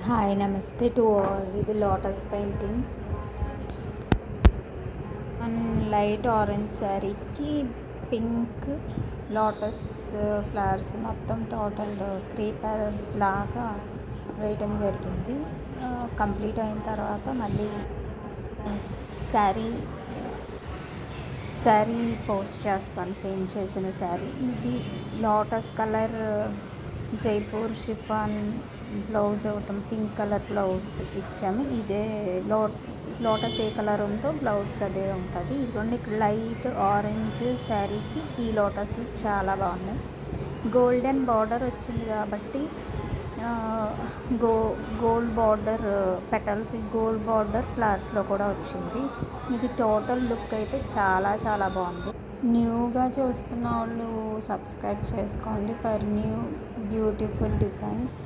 Hi నమస్తే to all. ఇది lotus painting and light orange శారీకి పింక్ లోటస్ ఫ్లవర్స్ మొత్తం టోటల్ క్రీపర్స్ లాగా వేయటం జరిగింది. కంప్లీట్ అయిన తర్వాత మళ్ళీ శారీ శారీ పోస్ట్ చేస్తాను, పెయింట్ చేసిన శారీ. ఇది lotus colour Jaipur chiffon blouse ఒకటి పింక్ కలర్ బ్లౌజ్ ఇచ్చాము. ఇదే లోటస్ ఏ కలర్ ఉందో బ్లౌజ్ అదే ఉంటుంది. ఇదిగోండి ఇక్కడ లైట్ ఆరెంజ్ శారీకి ఈ లోటస్లు చాలా బాగున్నాయి. గోల్డెన్ బార్డర్ వచ్చింది కాబట్టి gold border petals gold border ఫ్లవర్స్లో కూడా వచ్చింది. ఇది టోటల్ లుక్ అయితే చాలా చాలా బాగుంది. న్యూగా చూస్తున్న వాళ్ళు సబ్స్క్రైబ్ చేసుకోండి ఫర్ న్యూ బ్యూటిఫుల్ డిజైన్స్.